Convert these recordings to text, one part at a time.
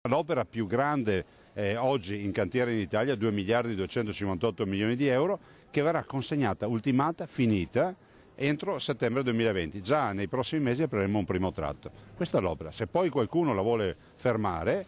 L'opera più grande oggi in cantiere in Italia, 2 miliardi 258 milioni di euro, che verrà consegnata, ultimata, finita entro settembre 2020. Già nei prossimi mesi apriremo un primo tratto. Questa è l'opera. Se poi qualcuno la vuole fermare,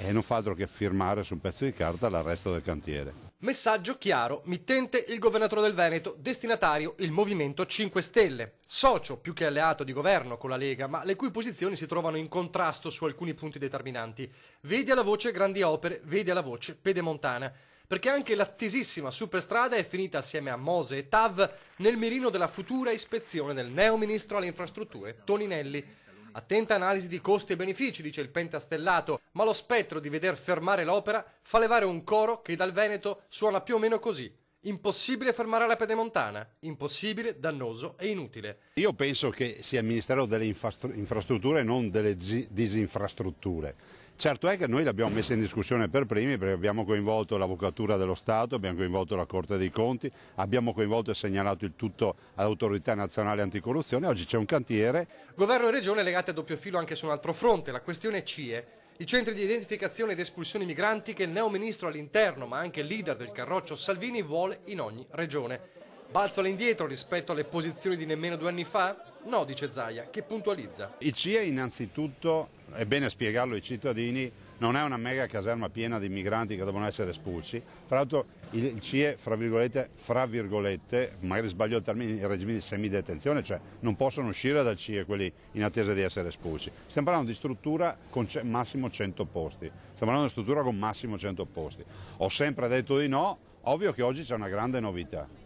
non fa altro che firmare su un pezzo di carta l'arresto del cantiere. Messaggio chiaro, mittente il governatore del Veneto, destinatario il Movimento 5 Stelle, socio più che alleato di governo con la Lega, ma le cui posizioni si trovano in contrasto su alcuni punti determinanti. Vedi alla voce grandi opere, vedi alla voce pedemontana, perché anche l'attesissima superstrada è finita assieme a Mose e TAV nel mirino della futura ispezione del neo ministro alle infrastrutture Toninelli. Attenta analisi di costi e benefici, dice il pentastellato, ma lo spettro di veder fermare l'opera fa levare un coro che dal Veneto suona più o meno così. Impossibile fermare la pedemontana, impossibile, dannoso e inutile. Io penso che sia il Ministero delle Infrastrutture e non delle disinfrastrutture. Certo è che noi l'abbiamo messa in discussione per primi perché abbiamo coinvolto l'Avvocatura dello Stato, abbiamo coinvolto la Corte dei Conti, abbiamo coinvolto e segnalato il tutto all'Autorità Nazionale Anticorruzione. Oggi c'è un cantiere. Governo e Regione legati a doppio filo anche su un altro fronte, la questione CIE. I centri di identificazione ed espulsione migranti che il neo ministro all'interno, ma anche il leader del Carroccio Salvini, vuole in ogni regione. Balzo all'indietro rispetto alle posizioni di nemmeno 2 anni fa? No, dice Zaia, che puntualizza. Il CIE innanzitutto, è bene spiegarlo ai cittadini, non è una mega caserma piena di migranti che devono essere espulsi. Fra l'altro il CIE, fra virgolette, magari sbaglio il termine, in regime di semidetenzione, cioè non possono uscire dal CIE quelli in attesa di essere espulsi. Stiamo parlando di struttura con massimo 100 posti. Stiamo parlando di struttura con massimo 100 posti. Ho sempre detto di no, ovvio che oggi c'è una grande novità.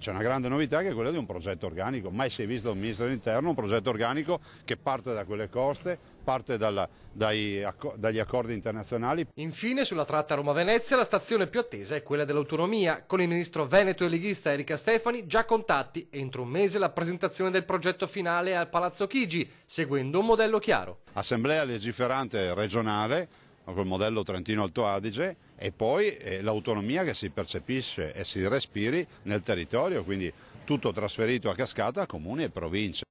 C'è una grande novità che è quella di un progetto organico, mai si è visto da un ministro dell'interno un progetto organico che parte da quelle coste, parte dagli accordi internazionali. Infine sulla tratta Roma-Venezia la stazione più attesa è quella dell'autonomia, con il ministro veneto e leghista Erika Stefani già contatti, entro un mese la presentazione del progetto finale al Palazzo Chigi, seguendo un modello chiaro. Assemblea legiferante regionale, col modello Trentino-Alto Adige, e poi l'autonomia che si percepisce e si respiri nel territorio, quindi tutto trasferito a cascata a comuni e province.